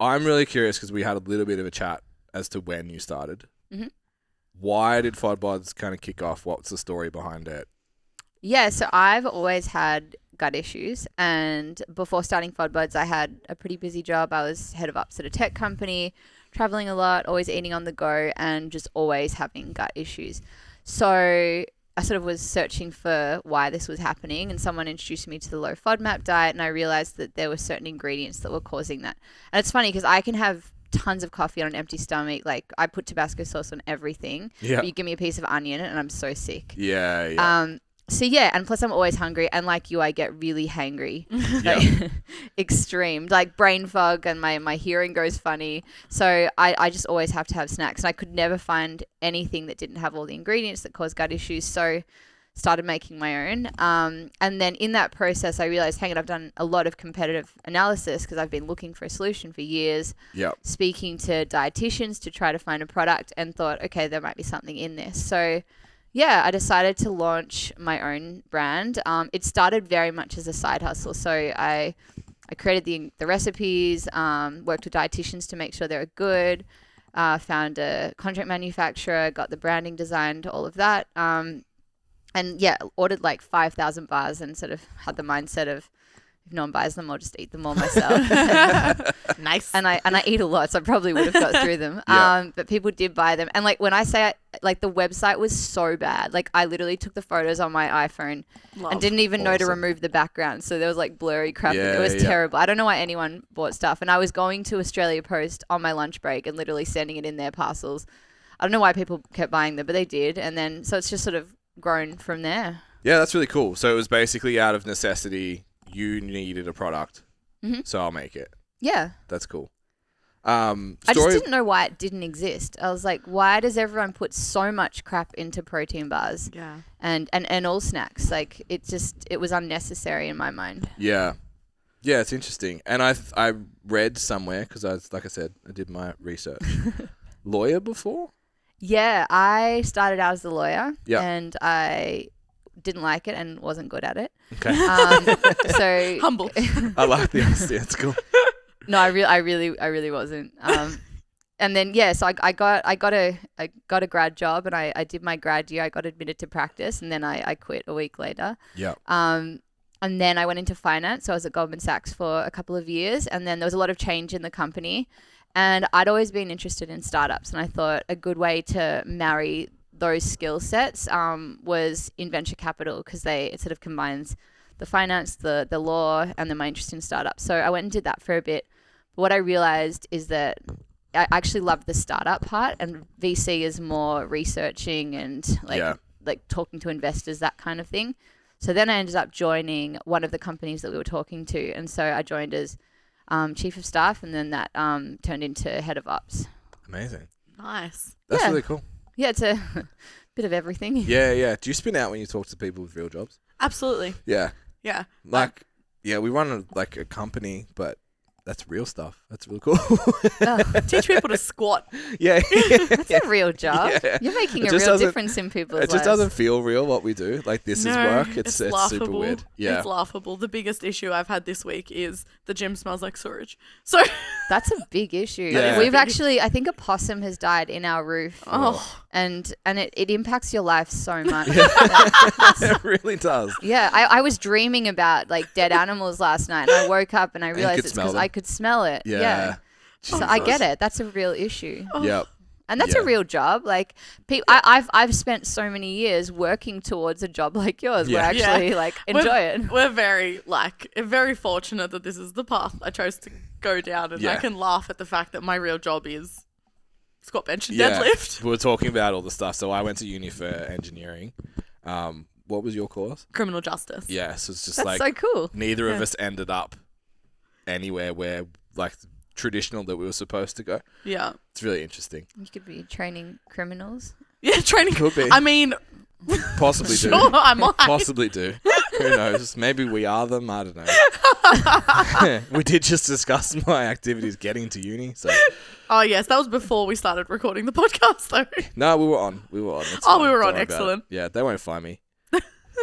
I'm really curious because we had a little bit of a chat as to when you started. Mhm. Why did FODBODs kind of kick off? What's the story behind it? Yeah, so I've always had gut issues, and before starting FODBODs, I had a pretty busy job. I was head of ops at a tech company, traveling a lot, always eating on the go, and just always having gut issues. So I sort of was searching for why this was happening, and someone introduced me to the low FODMAP diet, and I realized that there were certain ingredients that were causing that. And it's funny because I can have tons of coffee on an empty stomach. Like, I put Tabasco sauce on everything. Yeah. But you give me a piece of onion and I'm so sick. Yeah. So yeah, and plus I'm always hungry, and like you, I get really hangry, Yeah. like, extreme, like brain fog, and my hearing goes funny. So I just always have to have snacks, and I could never find anything that didn't have all the ingredients that cause gut issues. So started making my own, and then in that process, I realized, hang on, I've done a lot of competitive analysis because I've been looking for a solution for years, Yep. speaking to dietitians to try to find a product, and thought, okay, there might be something in this. So yeah, I decided to launch my own brand. It started very much as a side hustle. So I created the recipes, worked with dietitians to make sure they were good, found a contract manufacturer, got the branding designed, all of that. And yeah, ordered like 5,000 bars and sort of had the mindset of, if no one buys them, I'll just eat them all myself. Nice. And I eat a lot, so I probably would have got through them. Yeah. But people did buy them. And like when I say, like, the website was so bad. Like, I literally took the photos on my iPhone and didn't even know to Awesome. remove the background. So there was like blurry crap. Yeah, It was yeah. terrible. I don't know why anyone bought stuff. And I was going to Australia Post on my lunch break and literally sending it in their parcels. I don't know why people kept buying them, but they did. And then, so it's just sort of grown from there. Yeah, that's really cool. So it was basically out of necessity. You needed a product, so I'll make it. Yeah. That's cool. I just didn't know why it didn't exist. I was like, why does everyone put so much crap into protein bars Yeah. and all snacks? Like, it was unnecessary in my mind. Yeah, it's interesting. And I read somewhere because like I said, I did my research. Lawyer before? Yeah, I started out as a lawyer, Yeah. and I didn't like it and wasn't good at it. Okay. So Humble. I like the honesty. It's cool. no, I really wasn't. And then yeah, so I got a grad job, and I did my grad year. I got admitted to practice, and then I quit a week later. Yeah. And then I went into finance. So I was at Goldman Sachs for a couple of years, and then there was a lot of change in the company. And I'd always been interested in startups, and I thought a good way to marry those skill sets was in venture capital, because it sort of combines the finance, the law, and then my interest in startups. So I went and did that for a bit. But what I realized is that I actually love the startup part, and VC is more researching and like talking to investors, that kind of thing. So then I ended up joining one of the companies that we were talking to, and so I joined as chief of staff, and then that turned into head of ops. Amazing. Nice. That's Yeah. really cool. Yeah, it's a bit of everything. Yeah. Do you spin out when you talk to people with real jobs? Absolutely. Yeah. Yeah. Like, yeah, we run a company, but that's real stuff. That's really cool. Teach people to squat. Yeah. That's a real job. Yeah. You're making It a just real doesn't- difference in people's It lives. just doesn't feel real what we do. Like, this is work. It's super laughable. weird. Yeah. It's laughable. The biggest issue I've had this week is the gym smells like sewage. So That's a big issue. Yeah. We've actually, I think a possum has died in our roof, and it impacts your life so much. It really does. Yeah, I was dreaming about like dead animals last night, and I woke up and I you realized could it's smell because them. I could smell it. Yeah. So I get it. That's a real issue. Yep. And that's Yeah. a real job. Like, I've spent so many years working towards a job like yours, where I Yeah. actually like enjoy it. We're very fortunate that this is the path I chose to go down, and I Yeah. can laugh at the fact that my real job is squat, bench, and Yeah. deadlift. We were talking about all the stuff. So I went to uni for engineering. What was your course? Criminal justice. Yeah, so it's just That's like so cool. neither of us ended up anywhere where like traditional that we were supposed to go. Yeah. It's really interesting. You could be training criminals. Yeah, training. Could be. I mean, Possibly do. sure, I might. Possibly do. Who knows? Maybe we are them. I don't know. We did just discuss my activities getting to uni. So Oh, yes, that was before we started recording the podcast, though. no, we were on. It's Oh, fine. we were Don't on. worry about it. Excellent. Yeah, they won't find me.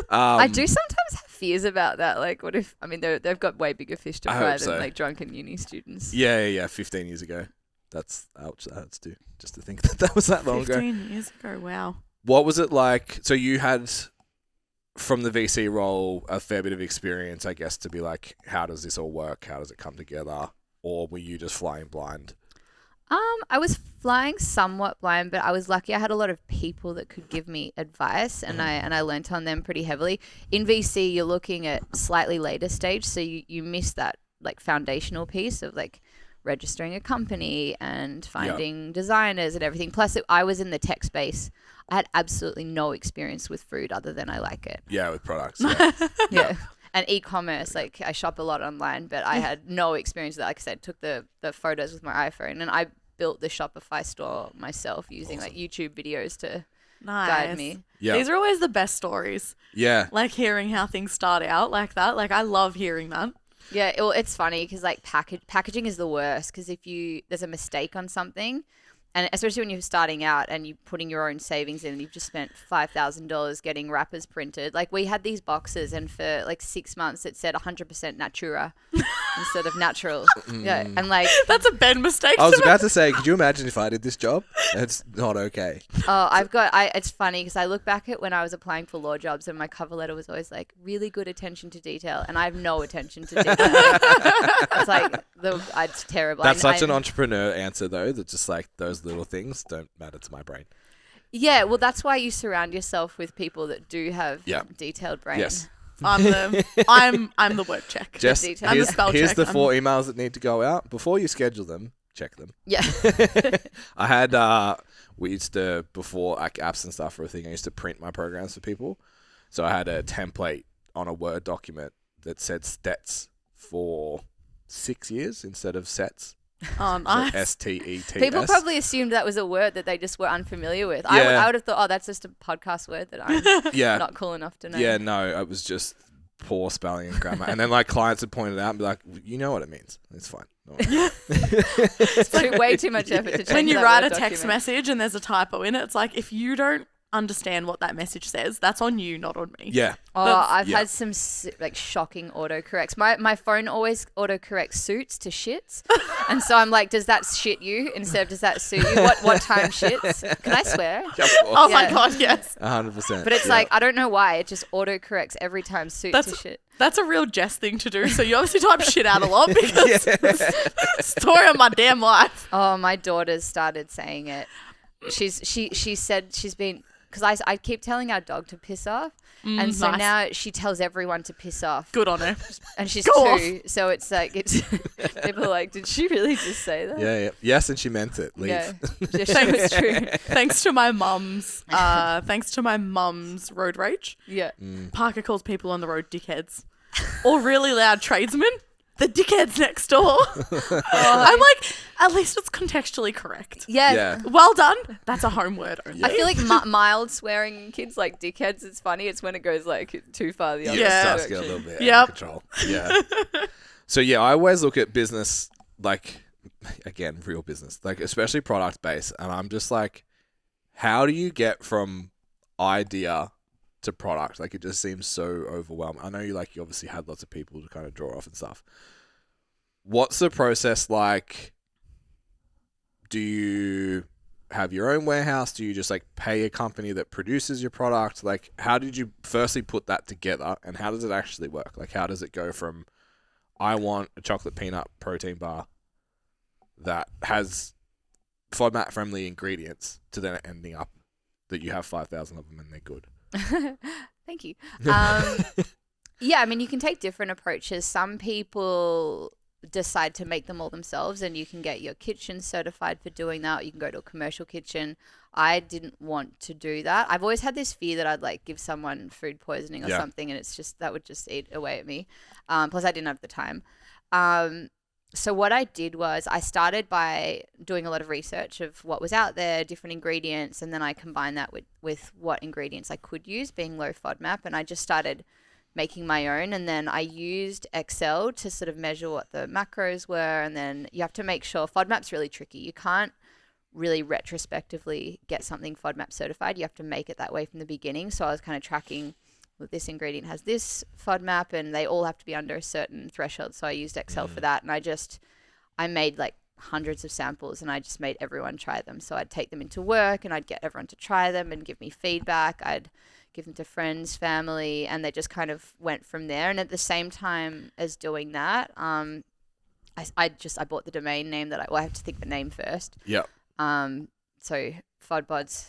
I do sometimes have fears about that. Like, what if? I mean, they've got way bigger fish to I fry hope than so. like drunken uni students. Yeah. 15 years ago. That's ouch. That hurts too. Just to think that was that long ago. 15 years ago. Wow. What was it like? So you had, from the VC role, a fair bit of experience, I guess, to be like, how does this all work? How does it come together? Or were you just flying blind? I was flying somewhat blind, but I was lucky. I had a lot of people that could give me advice, and I learnt on them pretty heavily. In VC, you're looking at slightly later stage, so you miss that like foundational piece of like registering a company and finding designers and everything. Plus, I was in the tech space. I had absolutely no experience with food other than I like it. Yeah, with products. Yeah. Yeah. And e-commerce, like I shop a lot online, but I had no experience with that. Like I said, took the photos with my iPhone, and I built the Shopify store myself using like YouTube videos to Nice. guide me. Yeah. These are always the best stories. Yeah. Like hearing how things start out like that. Like I love hearing that. Yeah, it's funny because like packaging is the worst because if there's a mistake on something, and especially when you're starting out and you're putting your own savings in and you've just spent $5,000 getting wrappers printed. Like we had these boxes and for like 6 months it said 100% Natura instead of natural. Yeah, and like That's a Ben mistake. I was to about to say, could you imagine if I did this job? It's not okay. it's funny because I look back at when I was applying for law jobs and my cover letter was always like really good attention to detail, and I have no attention to detail. It's like it's terrible. That's such an entrepreneur answer, though, that just like those little things don't matter to my brain. Yeah, well, that's why you surround yourself with people that do have Yeah. detailed brain. Yes. I'm the word check. Jess, detail. I'm the here's, spell here's check. the I'm- 4 emails that need to go out. Before you schedule them, check them. Yeah. I had, we used to, before like apps and stuff were a thing, I used to print my programs for people. So I had a template on a Word document that said stets for 6 years instead of sets. Oh, So nice. STETS. People probably assumed that was a word that they just were unfamiliar with. Yeah. I would have thought, oh, that's just a podcast word that I'm Yeah. not cool enough to know. Yeah, no, it was just poor spelling and grammar. And then like clients would point it out and be like, you know what it means. It's fine. No worries." It's way too much effort to change When you that write Word a text document. message and there's a typo in it, it's like if you don't understand what that message says, that's on you, not on me. Yeah. Oh, That's- I've yeah. had some like shocking autocorrects. My phone always autocorrects suits to shits, and so I'm like, does that shit you instead of does that suit you? What time shits? Can I swear? Yeah, of Oh course. my Yeah. god, yes. 100%. But it's yeah. like I don't know why it just autocorrects every time suit to That's- shit. That's a real Jess thing to do. So you obviously type shit out a lot because story of my damn life. Oh, my daughter's started saying it. She said she's been because I keep telling our dog to piss off, and so nice. now she tells everyone to piss off, Good on her. and she's Go 2, so it's like it's people are like, did she really just say that? Yeah. Yes, and she meant it. Leave. Yeah, yeah, it's true. Thanks to my mum's road rage. Yeah. Parker calls people on the road dickheads. Or really loud tradesmen. The dickheads next door. I'm like, at least it's contextually correct. Yeah. Yeah. Well done. That's a home word only. I feel like mild swearing in kids like dickheads. It's funny. It's when it goes like too far the other Yeah. It starts to get a direction. little bit Yep. out of control. Yeah. So yeah, I always look at business like, again, real business, like especially product based, and I'm just like, how do you get from idea to product? Like it just seems so overwhelming. I know you obviously had lots of people to kind of draw off and stuff. What's the process like? Do you have your own warehouse? Do you just like pay a company that produces your product? Like how did you firstly put that together, and how does it actually work? Like how does it go from I want a chocolate peanut protein bar that has FODMAP friendly ingredients to then ending up that you have 5,000 of them and they're good? Thank you. Yeah, I mean, you can take different approaches. Some people decide to make them all themselves, and you can get your kitchen certified for doing that. You can go to a commercial kitchen. I didn't want to do that. I've always had this fear that I'd like give someone food poisoning or Yeah. something, and it's just that would just eat away at me. Plus, I didn't have the time. So what I did was I started by doing a lot of research of what was out there, different ingredients, and then I combined that with what ingredients I could use, being low FODMAP, and I just started making my own. And then I used Excel to sort of measure what the macros were, and then you have to make sure FODMAP's really tricky. You can't really retrospectively get something FODMAP certified. You have to make it that way from the beginning. So I was kind of tracking well, this ingredient has this FODMAP, and they all have to be under a certain threshold. So I used Excel for that, and I made like hundreds of samples, and I just made everyone try them. So I'd take them into work, and I'd get everyone to try them and give me feedback. I'd give them to friends, family, and they just kind of went from there. And at the same time as doing that, I bought the domain name I have to think the name first. Yep. So FODBods,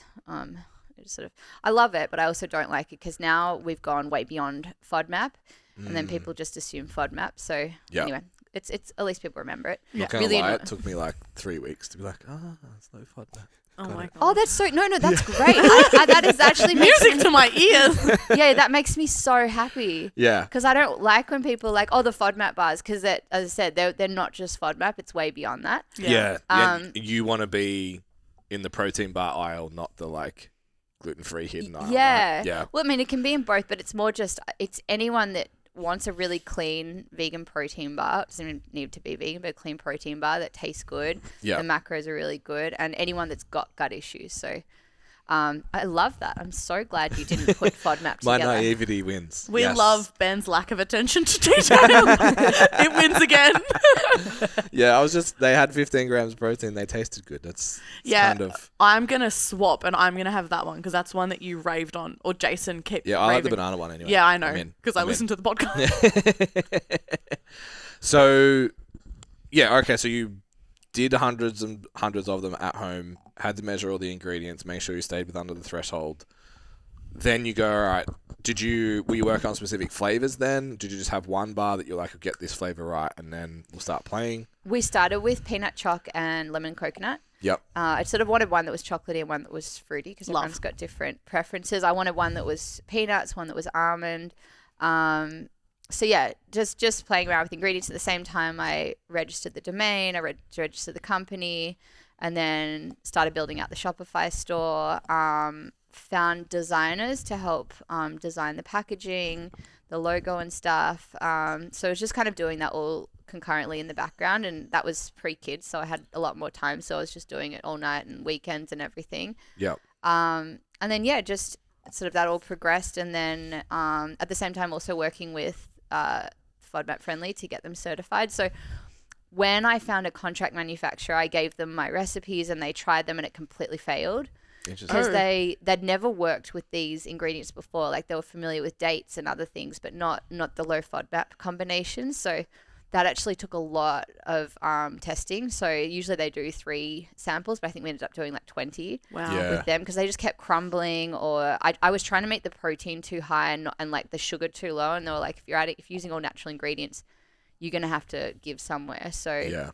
I love it, but I also don't like it because now we've gone way beyond FODMAP, and then people just assume FODMAP. So anyway, it's at least people remember it. Not gonna lie, it took me like 3 weeks to be like, it's no FODMAP. Oh my god. Oh, that's so no, that's great. That is actually music to my ears. Yeah, that makes me so happy. Yeah. Because I don't like when people are like, the FODMAP bars, because as I said, they're not just FODMAP; it's way beyond that. Yeah. You want to be in the protein bar aisle, not the like gluten-free hidden aisle. Yeah. Right? Yeah. Well, I mean, it can be in both, but it's more just it's anyone that wants a really clean vegan protein bar. It doesn't even need to be vegan, but a clean protein bar that tastes good. Yeah. The macros are really good, and anyone that's got gut issues. So I love that. I'm so glad you didn't put FODMAP My together. naivety wins. We Yes. love Ben's lack of attention to detail. It wins again. Yeah, they had 15 grams of protein. They tasted good. That's kind of. I'm going to swap and I'm going to have that one because that's one that you raved on, or Jason kept Yeah, I like the raving. banana one anyway. Yeah, I know, I'm in. because I I'm in. listened to the podcast. So, okay. So you did hundreds and hundreds of them at home, had to measure all the ingredients, make sure you stayed with under the threshold. Then you go, all right, were you working on specific flavors then? Did you just have one bar that you're like, I'll get this flavor right, and then we'll start playing? We started with peanut choc and lemon coconut. Yep. I sort of wanted one that was chocolatey and one that was fruity because everyone's got different preferences. I wanted one that was peanuts, one that was almond. So yeah, just playing around with ingredients. At the same time, I registered the domain, I registered the company, and then started building out the Shopify store. Found designers to help design the packaging, the logo and stuff. So it was just kind of doing that all concurrently in the background, and that was pre-kids, so I had a lot more time. So I was just doing it all night and weekends and everything. Yep. And then just sort of that all progressed, and then at the same time also working with FODMAP Friendly to get them certified. So when I found a contract manufacturer, I gave them my recipes and they tried them and it completely failed. Because they'd never worked with these ingredients before. Like they were familiar with dates and other things, but not the low FODMAP combinations. So that actually took a lot of testing. So usually they do 3 samples, but I think we ended up doing like 20 with them because they just kept crumbling, or I was trying to make the protein too high and like the sugar too low. And they were like, if you're using all natural ingredients, you're going to have to give somewhere. So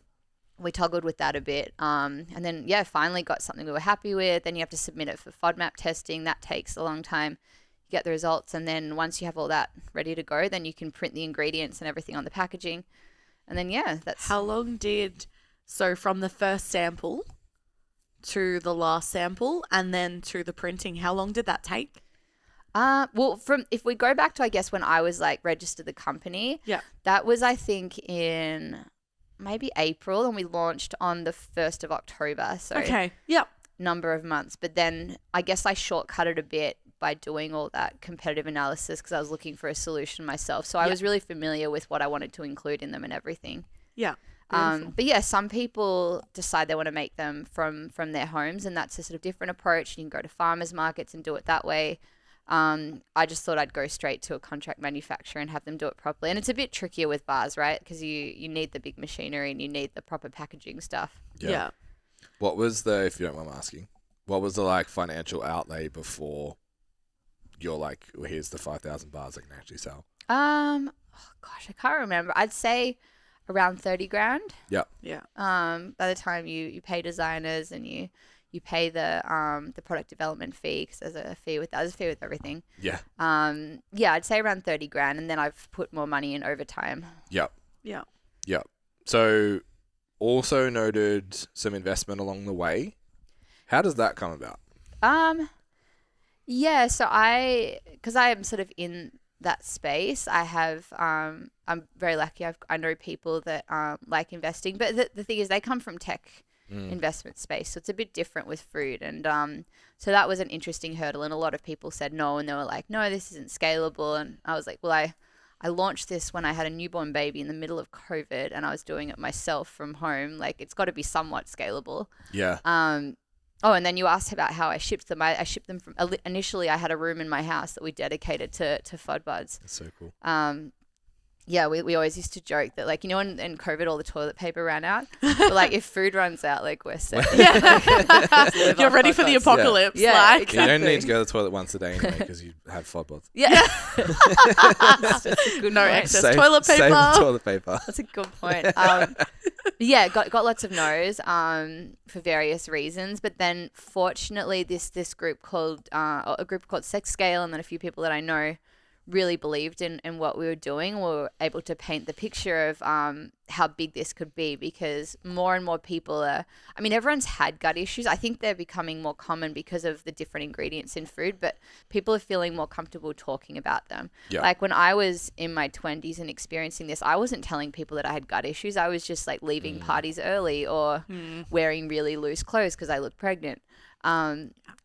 we toggled with that a bit. And then, finally got something we were happy with. Then you have to submit it for FODMAP testing. That takes a long time. You get the results. And then once you have all that ready to go, then you can print the ingredients and everything on the packaging. And then, that's... How long so from the first sample to the last sample and then to the printing, how long did that take? Well, if we go back to, I guess, when I was like registered the company, that was, I think, in maybe April, and we launched on the 1st of October. So number of months. But then I guess I shortcutted a bit by doing all that competitive analysis because I was looking for a solution myself. So I was really familiar with what I wanted to include in them and everything. Yeah. But some people decide they want to make them from their homes, and that's a sort of different approach. You can go to farmers markets and do it that way. I just thought I'd go straight to a contract manufacturer and have them do it properly. And it's a bit trickier with bars, right? Because you need the big machinery and you need the proper packaging stuff. Yeah. What was if you don't mind asking, what was the like financial outlay before you're like, well, here's the 5,000 bars I can actually sell? I can't remember. I'd say around 30 grand. Yeah. Yeah. By the time you pay designers and you pay the product development fee, because there's a fee with that. There's a fee with everything. Yeah. I'd say around 30 grand, and then I've put more money in over time. Yep. Yeah. Yep. So also noted some investment along the way. How does that come about? So because I am sort of in that space, I have, I'm very lucky. I know people that like investing, but the thing is they come from tech investment space. So it's a bit different with food. And so that was an interesting hurdle. And a lot of people said no, and they were like, no, this isn't scalable. And I was like, well, I launched this when I had a newborn baby in the middle of COVID, and I was doing it myself from home. Like, it's got to be somewhat scalable. Yeah. Oh, and then you asked about how I shipped them. I shipped them from initially. I had a room in my house that we dedicated to FOD buds. That's so cool. Yeah, we always used to joke that, like, you know, in COVID, all the toilet paper ran out. But, like, if food runs out, like, we're set. Yeah. You're ready for the apocalypse. Yeah, like. exactly. You don't need to go to the toilet once a day anyway because you have FOD buds. Yeah. That's a good No point. excess toilet paper. Save the toilet paper. That's a good point. Yeah, got lots of no's for various reasons, but then fortunately this group called a group called Sex Scale, and then a few people that I know really believed in what we were doing. We were able to paint the picture of how big this could be, because more and more people everyone's had gut issues. I think they're becoming more common because of the different ingredients in food, but people are feeling more comfortable talking about them. Yeah. Like when I was in my 20s and experiencing this, I wasn't telling people that I had gut issues. I was just like leaving parties early or wearing really loose clothes because I looked pregnant.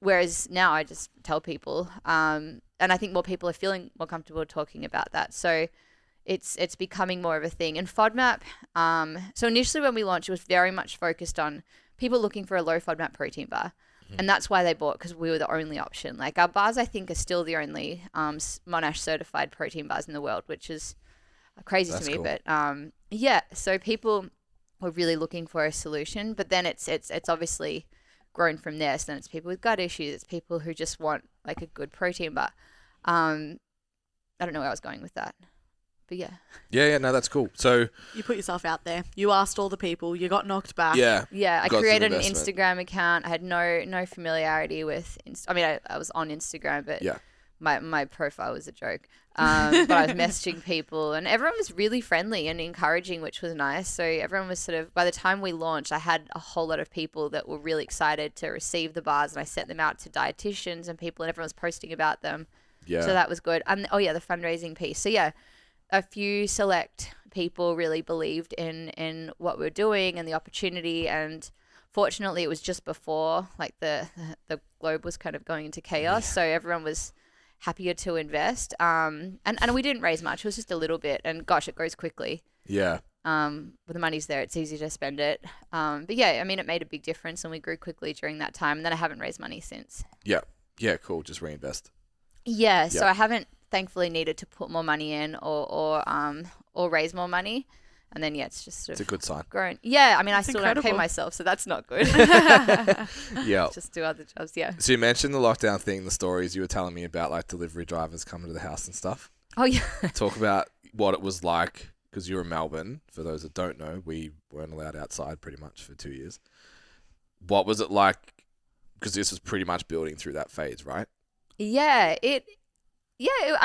Whereas now I just tell people, and I think more people are feeling more comfortable talking about that. So it's becoming more of a thing. And FODMAP, so initially when we launched, it was very much focused on people looking for a low FODMAP protein bar. And that's why they bought, because we were the only option. Like, our bars, I think, are still the only Monash certified protein bars in the world, which is crazy That's to me. cool. But yeah, so people were really looking for a solution. But then it's obviously grown from there. So then it's people with gut issues. It's people who just want like a good protein bar. I don't know where I was going with that, but yeah. Yeah, no, that's cool. So You put yourself out there. You asked all the people. You got knocked back. yeah, Yeah, I got some created an investment. Instagram account. I had no familiarity with. I was on Instagram, but Yeah. my profile was a joke. But I was messaging people, and everyone was really friendly and encouraging, which was nice. So everyone was sort of. By the time we launched, I had a whole lot of people that were really excited to receive the bars, and I sent them out to dietitians and people, and everyone was posting about them. Yeah. So that was good. And the fundraising piece. So yeah, a few select people really believed in what we were doing and the opportunity. And fortunately, it was just before like the globe was kind of going into chaos. So everyone was happier to invest. And we didn't raise much. It was just a little bit. And gosh, it goes quickly. Yeah. When the money's there, it's easy to spend it. But yeah, I mean, it made a big difference, and we grew quickly during that time. And then I haven't raised money since. Yeah. Yeah, cool. Just reinvest. Yeah, so Yep. I haven't thankfully needed to put more money in or raise more money, and then yeah, it's just sort It's a of good sign. grown. Yeah, I mean, I That's still don't pay incredible. myself, so that's not good. Yeah. Just do other jobs. Yeah. So you mentioned the lockdown thing, the stories you were telling me about, like delivery drivers coming to the house and stuff. Oh yeah. Talk about what it was like, because you were in Melbourne. For those that don't know, we weren't allowed outside pretty much for 2 years. What was it like? Because this was pretty much building through that phase, right? I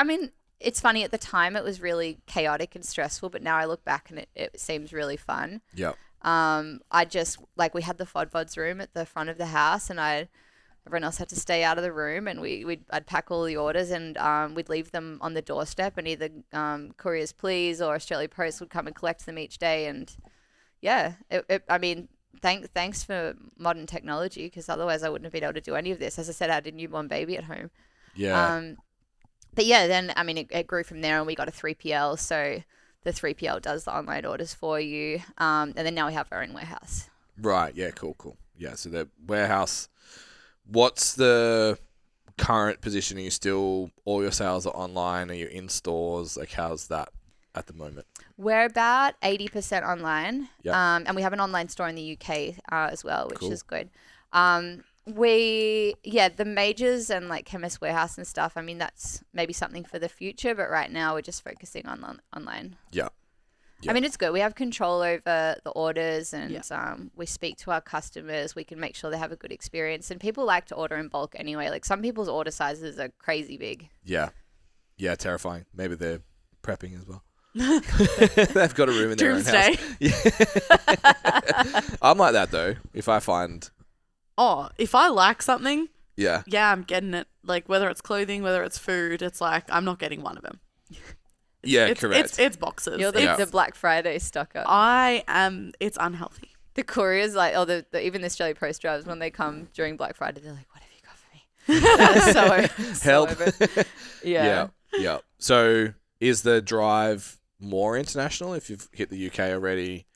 mean, it's funny, at the time it was really chaotic and stressful, but now I look back and it seems really fun. Yeah. I just, like, we had the FODBODS room at the front of the house, and everyone else had to stay out of the room, and I'd pack all the orders, and we'd leave them on the doorstep, and either Couriers Please or Australia Post would come and collect them each day. And yeah, I mean, thanks for modern technology, because otherwise I wouldn't have been able to do any of this. As I said, I had a newborn baby at home. Yeah. But yeah, then I mean, it grew from there, and we got a 3PL. So the 3PL does the online orders for you, and then now we have our own warehouse. Right. Yeah. Cool. Yeah. So the warehouse. What's the current position? Are you still, all your sales are online? Are you in stores? Like, how's that at the moment? We're about 80% online, Yeah. and we have an online store in the UK as well, which Cool. is good. The majors and like Chemist Warehouse and stuff, I mean, that's maybe something for the future, but right now we're just focusing on online. Yeah. I mean, it's good. We have control over the orders, and Yeah. we speak to our customers. We can make sure they have a good experience, and people like to order in bulk anyway. Like, some people's order sizes are crazy big. Yeah. Yeah. Terrifying. Maybe they're prepping as well. They've got a room in their own house. Doomsday. Yeah. I'm like that though. If I find, Oh, if I like something, yeah, yeah, I'm getting it. Like, whether it's clothing, whether it's food, it's like, I'm not getting one of them. yeah, It's, correct. it's boxes. You're the, Yeah. the Black Friday stocker. I am, it's unhealthy. The couriers, like, or even the Australia Post drivers, when they come during Black Friday, they're like, "What have you got for me?" Help. Yeah. Yeah. So is the drive more international if you've hit the UK already?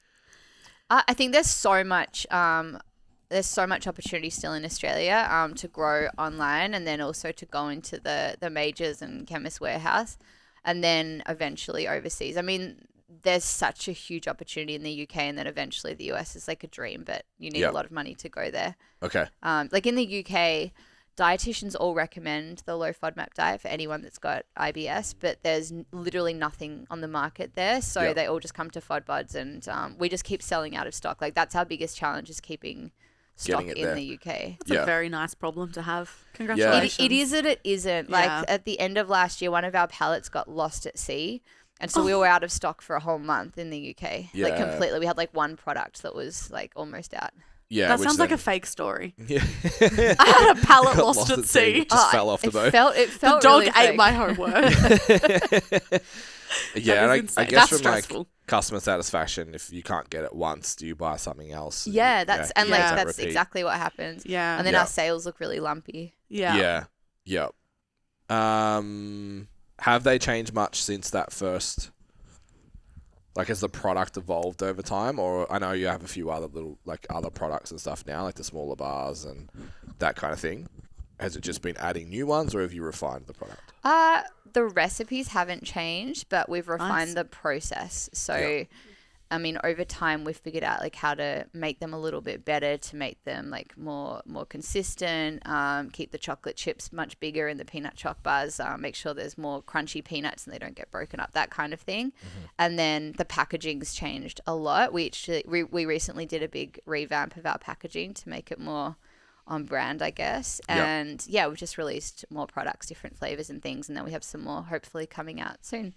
I think there's so much opportunity still in Australia to grow online, and then also to go into the majors and Chemist Warehouse, and then eventually overseas. I mean, there's such a huge opportunity in the UK, and then eventually the US is like a dream, but you need a lot of money to go there. Okay. Like in the UK, dietitians all recommend the low FODMAP diet for anyone that's got IBS, but there's literally nothing on the market there. So they all just come to FODBODs, and we just keep selling out of stock. Like that's our biggest challenge, is keeping stock Getting it in there. the UK. It's a very nice problem to have. Congratulations. It is and it isn't. Like at the end of last year, one of our pallets got lost at sea. And so we were out of stock for a whole month in the UK. Yeah. Like completely. We had like one product that was like almost out. Yeah. That which sounds like then- a fake story. Yeah. I had a pallet Got lost at sea. Just fell off the boat. It The felt dog really ate fake. my homework. Yeah, and is I insane. guess That's from like stressful. customer satisfaction, if you can't get it once, do you buy something else? And, Yeah, that's and like Yeah. that's repeat. exactly what happens. Yeah. And then Yeah. our sales look really lumpy. Yeah. Yeah. Have they changed much since that first? Like, has the product evolved over time? Or I know you have a few other little, like, other products and stuff now, like the smaller bars and that kind of thing. Has it just been adding new ones, or have you refined the product? The recipes haven't changed, but we've refined Nice. the process. So, Yeah. I mean, over time we've figured out like how to make them a little bit better, to make them like more consistent. Keep the chocolate chips much bigger in the peanut choc bars. Make sure there's more crunchy peanuts and they don't get broken up. That kind of thing. And then the packaging's changed a lot. We recently did a big revamp of our packaging to make it more on brand, I guess. Yep. And we've just released more products, different flavors and things, and then we have some more hopefully coming out soon.